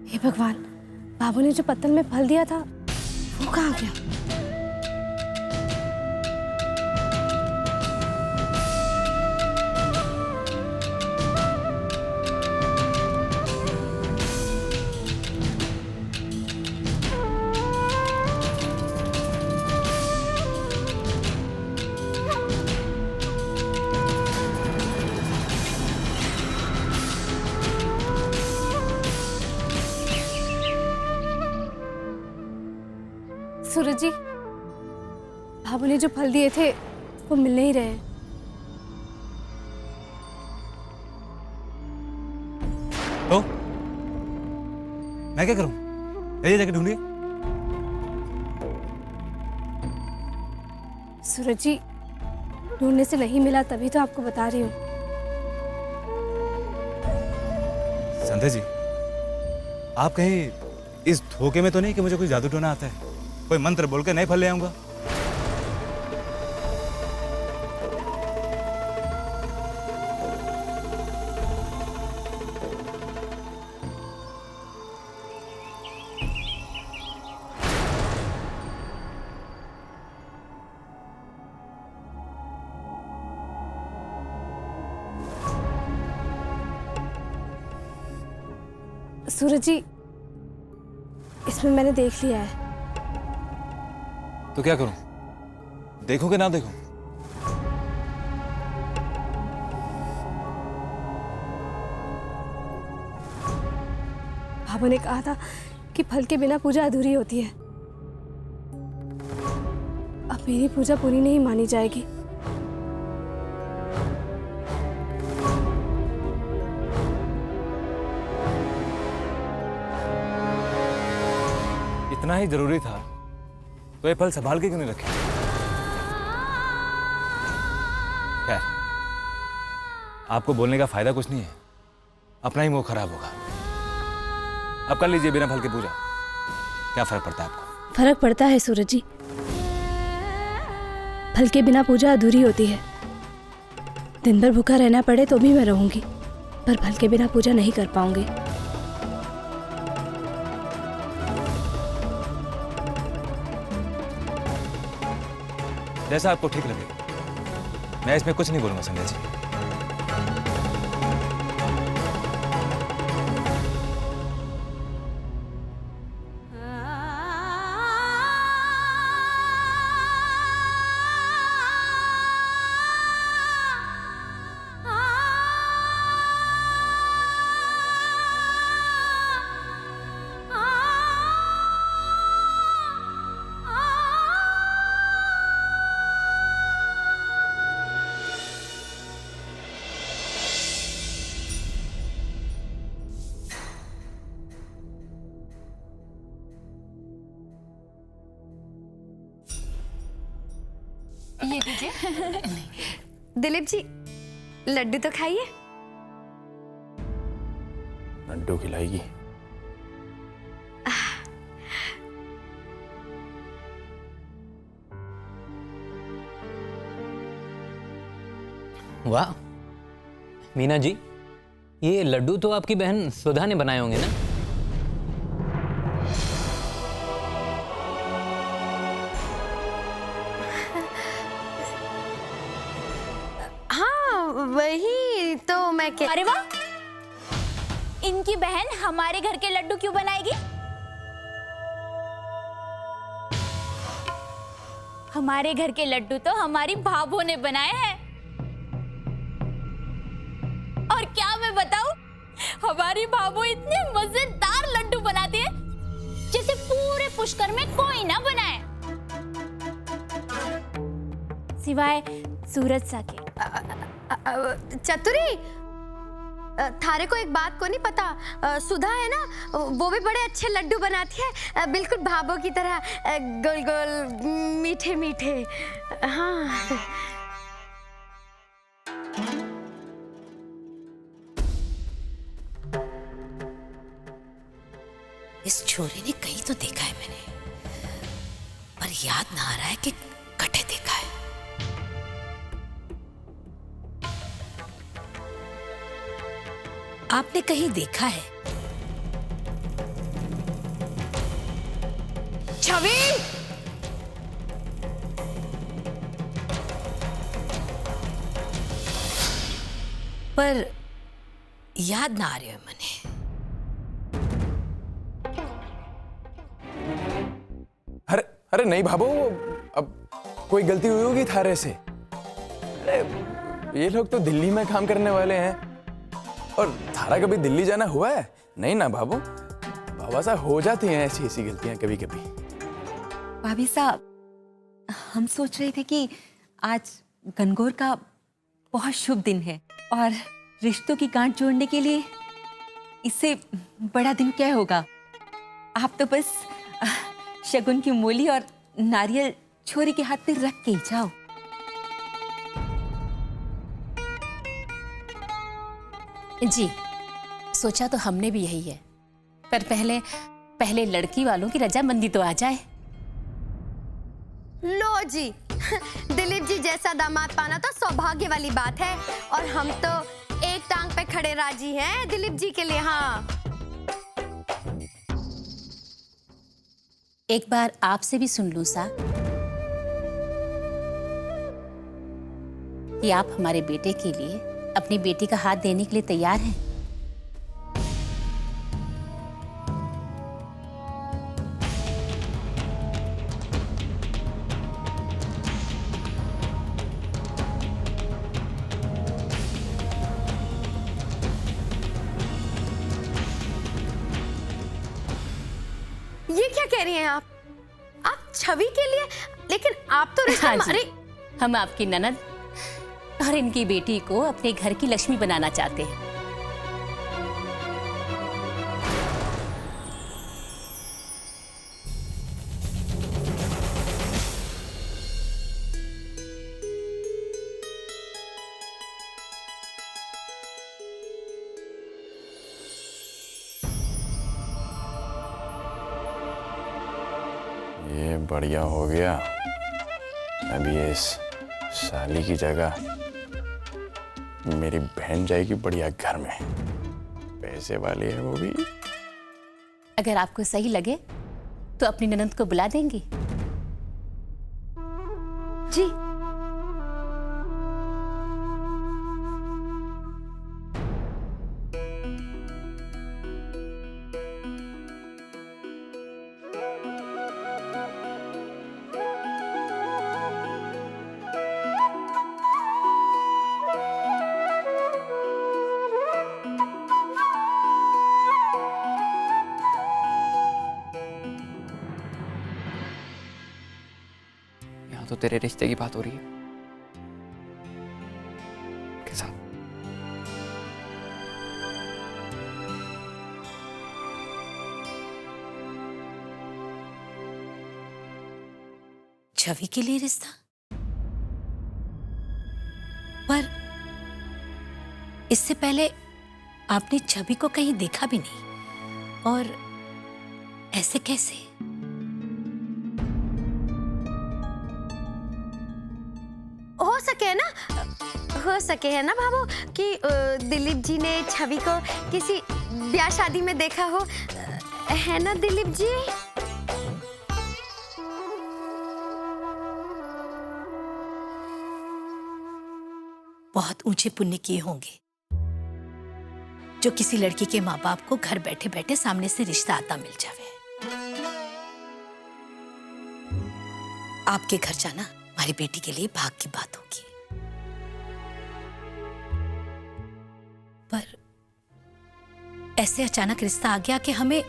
हे भगवान, बाबू ने जो पत्तल में फल दिया था वो कहाँ गया? सूरज जी, बाबू ने जो फल दिए थे वो मिल नहीं रहे हैं। तो मैं क्या करूं? जाइए जाके ढूंढिए। सूरज जी, ढूंढने से नहीं मिला तभी तो आपको बता रही हूँ। संध्या जी, आप कहीं इस धोखे में तो नहीं कि मुझे कोई जादू टोना आता है, कोई मंत्र बोल के नए फल ले आऊंगा? सूरज जी, इसमें मैंने देख लिया है। तो क्या करूं? देखूं कि ना देखूं? बाबू ने कहा था कि फल के बिना पूजा अधूरी होती है। अब मेरी पूजा पूरी नहीं मानी जाएगी। इतना ही जरूरी था तो ये फल संभाल के क्यों नहीं रखे? खैर, आपको बोलने का फायदा कुछ नहीं है, अपना ही मुंह खराब होगा। अब कर लीजिए बिना फल के पूजा, क्या फर्क पड़ता है आपको? फर्क पड़ता है सूरज जी, फल के बिना पूजा अधूरी होती है। दिन भर भूखा रहना पड़े तो भी मैं रहूंगी, पर फल के बिना पूजा नहीं कर पाऊंगी। जैसा आपको ठीक लगे, मैं इसमें कुछ नहीं बोलूंगा संध्या जी। ये लीजिए। दिलीप जी, लड्डू तो खाइए। लड्डू खिलाएगी? वाह मीना जी, ये लड्डू तो आपकी बहन सुधा ने बनाए होंगे ना? वही तो मैं अरे वाह, इनकी बहन हमारे घर के लड्डू क्यों बनाएगी? हमारे घर के लड्डू तो हमारी भाभो ने बनाए हैं। और क्या मैं बताऊं, हमारी भाभो इतने मजेदार लड्डू बनाती है जैसे पूरे पुष्कर में कोई ना बनाए, सिवाय सूरज सा के। चतुरी, थारे को एक बात को नहीं पता, सुधा है ना, वो भी बड़े अच्छे लड्डू बनाती है, बिल्कुल भाभो की तरह, गोल गोल मीठे मीठे। हाँ, इस छोरी ने कहीं तो देखा है मैंने, पर याद ना आ रहा है कि कटे देखा है। आपने कहीं देखा है छवि, पर याद ना आ रही है मने। अरे अरे नहीं भाभो, अब कोई गलती हुई होगी थारे से। अरे ये लोग तो दिल्ली में काम करने वाले हैं, और थारा कभी दिल्ली जाना हुआ है? नहीं ना भाभो, बाबा साहब हो जाती हैं ऐसी ऐसी गलतियां कभी कभी। भाभी साहब, हम सोच रहे थे कि आज गनगौर का बहुत शुभ दिन है और रिश्तों की गांठ जोड़ने के लिए इससे बड़ा दिन क्या होगा। आप तो बस शगुन की मूली और नारियल छोरी के हाथ पे रख के ही जाओ। जी, सोचा तो हमने भी यही है, पर पहले लड़की वालों की रजामंदी तो आ जाए। लो जी, दिलीप जी जैसा दामाद पाना तो सौभाग्य वाली बात है, और हम तो एक टांग पे खड़े राजी हैं दिलीप जी के लिए। हाँ, एक बार आपसे भी सुन लूं सा, कि आप हमारे बेटे के लिए अपनी बेटी का हाथ देने के लिए तैयार हैं। ये क्या कह रही हैं आप छवि के लिए? लेकिन आप तो रिश्ता हाँ जी, हमारे। हम आपकी ननद और इनकी बेटी को अपने घर की लक्ष्मी बनाना चाहते हैं। ये बढ़िया हो गया। अभी इस साली की जगह मेरी बहन जाएगी बढ़िया घर में, पैसे वाली है वो भी। अगर आपको सही लगे तो अपनी ननद को बुला देंगी। जी, यहाँ तो तेरे रिश्ते की बात हो रही है के साथ। छवि के लिए रिश्ता? पर इससे पहले आपने छवि को कहीं देखा भी नहीं, और ऐसे कैसे? हो सके है ना भाभो कि दिलीप जी ने छवि को किसी ब्याह शादी में देखा हो, है ना दिलीप जी? बहुत ऊंचे पुण्य किए होंगे जो किसी लड़की के माँ बाप को घर बैठे बैठे सामने से रिश्ता आता मिल जावे। आपके घर जाना हमारी बेटी के लिए भाग की बात होगी, पर ऐसे अचानक रिश्ता आ गया कि हमें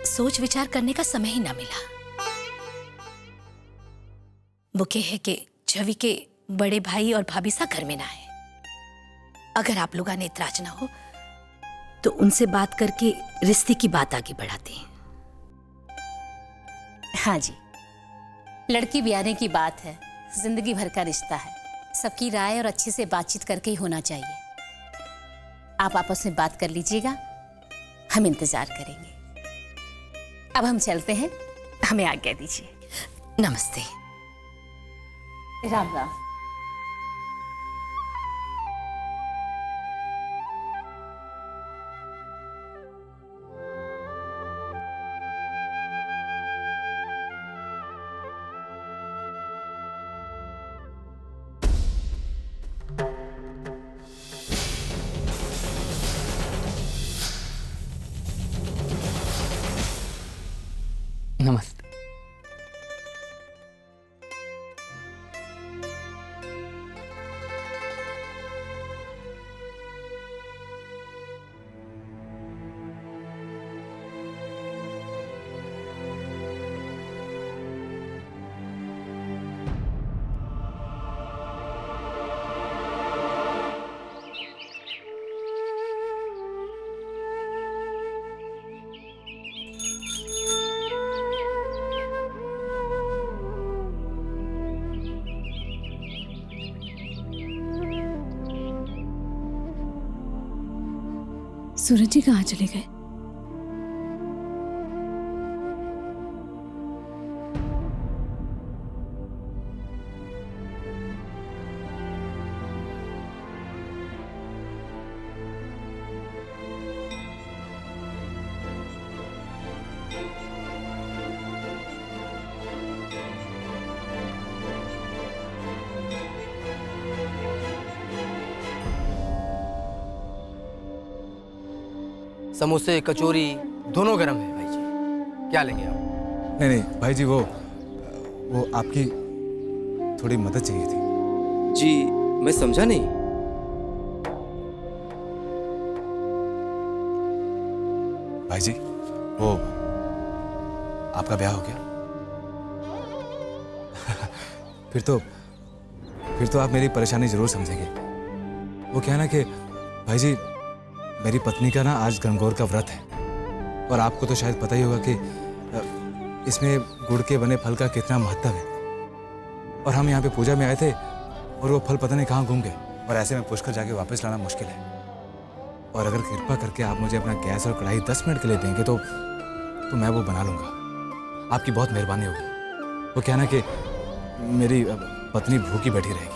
सोच विचार करने का समय ही ना मिला। वो के है कि छवि के बड़े भाई और भाभी सा घर में ना है। अगर आप लोगों ने इतराज ना हो तो उनसे बात करके रिश्ते की बात आगे बढ़ाते हैं। हाँ जी, लड़की ब्याहने की बात है, जिंदगी भर का रिश्ता है, सबकी राय और अच्छे से बातचीत करके ही होना चाहिए। आप आपस में बात कर लीजिएगा, हम इंतजार करेंगे। अब हम चलते हैं, हमें आज्ञा दीजिए। नमस्ते। राम राम। नमस्ते। सूरज जी कहाँ चले गए? समोसे कचौरी दोनों गर्म है भाई जी, क्या लेंगे आप? नहीं नहीं भाई जी, वो आपकी थोड़ी मदद चाहिए थी। जी मैं समझा नहीं। भाई जी, वो आपका ब्याह हो गया? फिर तो आप मेरी परेशानी जरूर समझेंगे। वो क्या है ना कि भाई जी, मेरी पत्नी का ना आज गणगौर का व्रत है, और आपको तो शायद पता ही होगा कि इसमें गुड़ के बने फल का कितना महत्व है। और हम यहाँ पे पूजा में आए थे और वो फल पता नहीं कहाँ घूम गए, और ऐसे में पुष्कर जाके वापस लाना मुश्किल है। और अगर कृपा करके आप मुझे अपना गैस और कढ़ाई 10 मिनट के लिए देंगे तो मैं वो बना लूँगा। आपकी बहुत मेहरबानी होगी। वो क्या ना कि मेरी पत्नी भूखी बैठी रहेगी।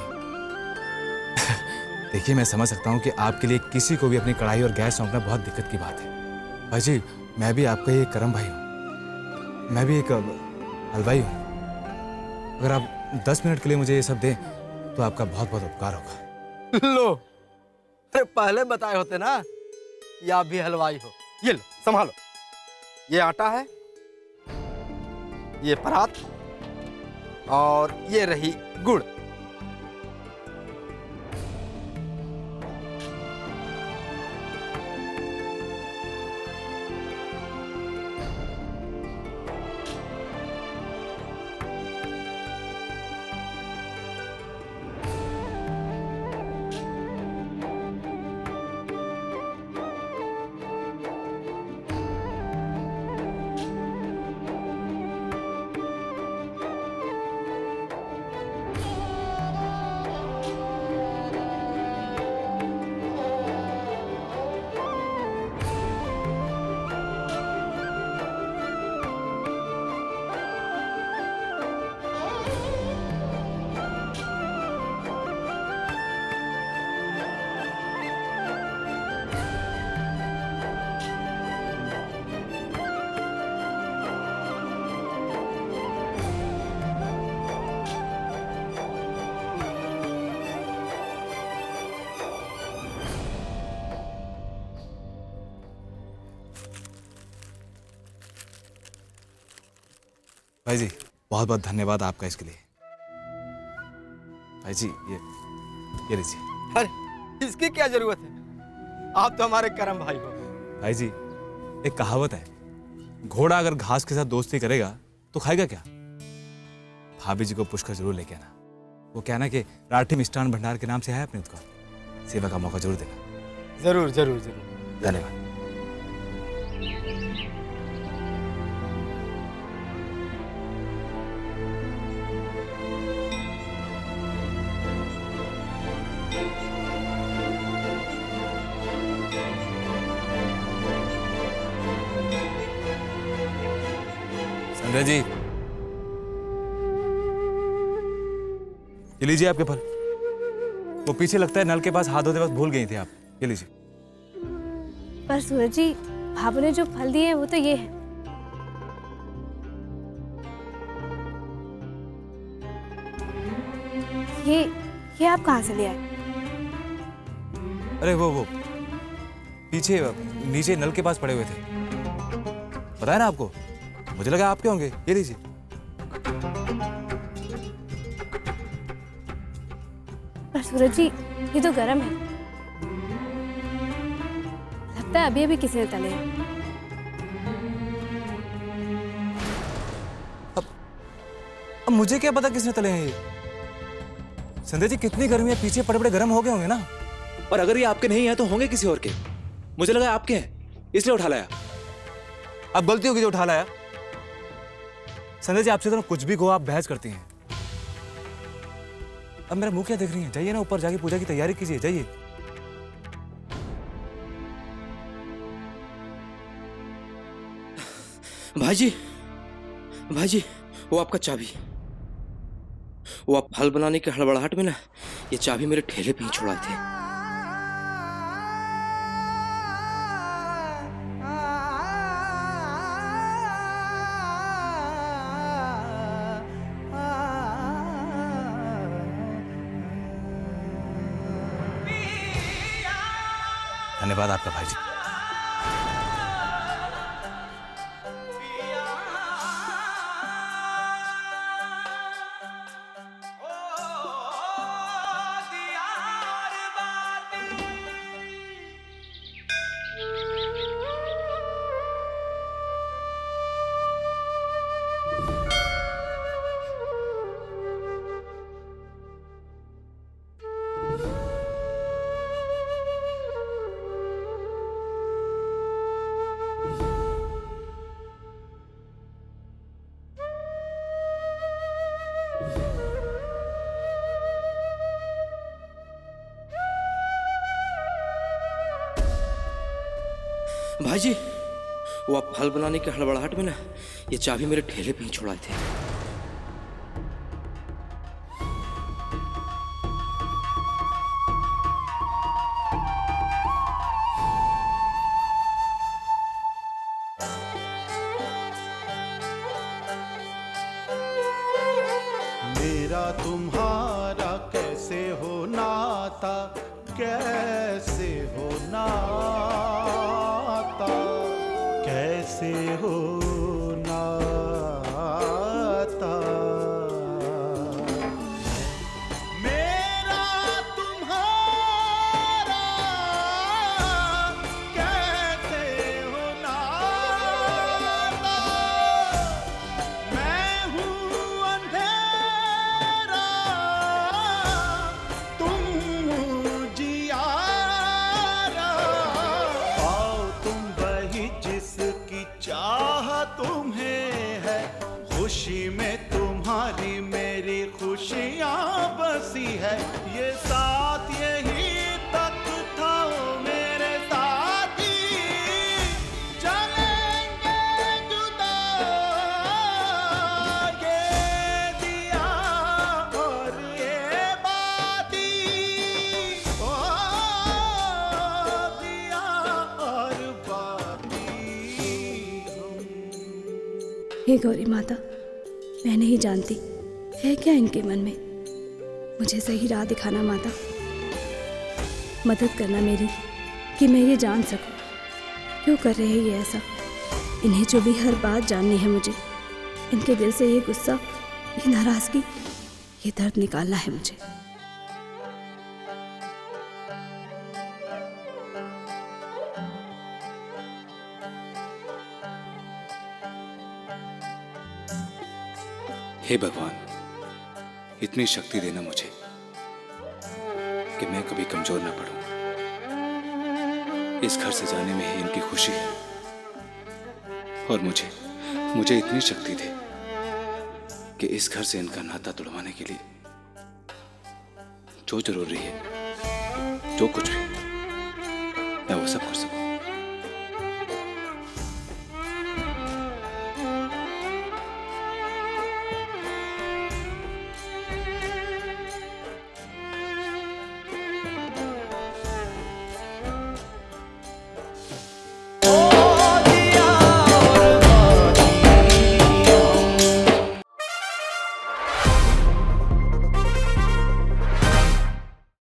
देखिए, मैं समझ सकता हूँ कि आपके लिए किसी को भी अपनी कढ़ाई और गैस सौंपना बहुत दिक्कत की बात है। भाई जी, मैं भी आपका ही एक करम भाई हूँ, मैं भी एक हलवाई हूँ। अगर आप 10 मिनट के लिए मुझे ये सब दें तो आपका बहुत बहुत उपकार होगा। लो, अरे पहले बताए होते ना कि आप भी हलवाई हो। ये लो, संभालो। ये आटा है, ये परात, और ये रही गुड़। भाई जी, बहुत बहुत धन्यवाद आपका इसके लिए। भाई जी, ये लीजिए। अरे इसकी क्या जरूरत है, आप तो हमारे करम भाई हो। भाई जी, एक कहावत है, घोड़ा अगर घास के साथ दोस्ती करेगा तो खाएगा क्या। भाभी जी को पुष्कर जरूर लेके आना। वो क्या ना कि राठी मिष्ठान भंडार के नाम से है अपने उसका, सेवा का मौका जरूर देना। जरूर जरूर जरूर। धन्यवाद। संजय जी, ये लीजिए आपके फल। वो पीछे लगता है नल के पास हाथ धोते वक्त भूल गई थी आप। ये लीजिए। पर सूरज जी, भाभू ने जो फल दिए वो तो ये है। ये आप कहाँ से ले आए? अरे वो पीछे नीचे नल के पास पड़े हुए थे, बताया ना आपको। मुझे लगा आपके होंगे। ये लीजिए। पर सूरज जी, ये तो गर्म है, लगता है अभी अभी किसी ने तले हैं। अब मुझे क्या पता किसने तले हैं ये। संध्या जी, कितनी गर्मी है, पीछे पड़े पड़े गर्म हो गए होंगे ना। और अगर ये आपके नहीं है तो होंगे किसी और के। मुझे लगा आपके हैं, इसलिए उठा लाया। अब गलती होगी जो उठा लाया। संध्या जी, आपसे तो कुछ भी कहो, आप बहस करती हैं। अब मेरा मुंह क्या देख रही हैं? जाइए ना ऊपर, जाके पूजा की तैयारी कीजिए, जाइए। भाई जी, वो आपका चाबी। वो आप फल बनाने के हड़बड़ाहट में ना ये चाबी मेरे ठेले पे ही छोड़ाए थे। धन्यवाद आपका भाई जी। भाई जी, वो आप फल बनाने के हड़बड़ाहट में ना ये चाबी मेरे ठेले पे ही छोड़ाए थे। मेरा तुम्हारा कैसे हो नाता, कैसे हो नाता, कैसे हो नाता। मेरा तुम्हारा कैसे हो नाता, मैं हूँ अंधेरा तुम जियारा, आओ तुम वही जिसकी चाह तुम्हें है, खुशी में तुम्हारी मेरी खुशियाँ बसी है, ये साथ यही तक था मेरे साथी, चलेंगे जुदा ये दिया और ये बाती, ओ दिया और बाती। हे गौरी माता, मैं नहीं जानती है क्या इनके मन में। मुझे सही राह दिखाना माता, मदद करना मेरी, कि मैं ये जान सकूं क्यों कर रहे हैं ये ऐसा। इन्हें जो भी हर बात जाननी है मुझे, इनके दिल से ये गुस्सा, ये नाराजगी, ये दर्द निकालना है मुझे। हे भगवान, इतनी शक्ति देना मुझे कि मैं कभी कमजोर ना पड़ूं। इस घर से जाने में ही इनकी खुशी है, और मुझे इतनी शक्ति दे कि इस घर से इनका नाता तोड़वाने के लिए जो जरूरी है, जो कुछ भी, मैं वो सब कर सकूं।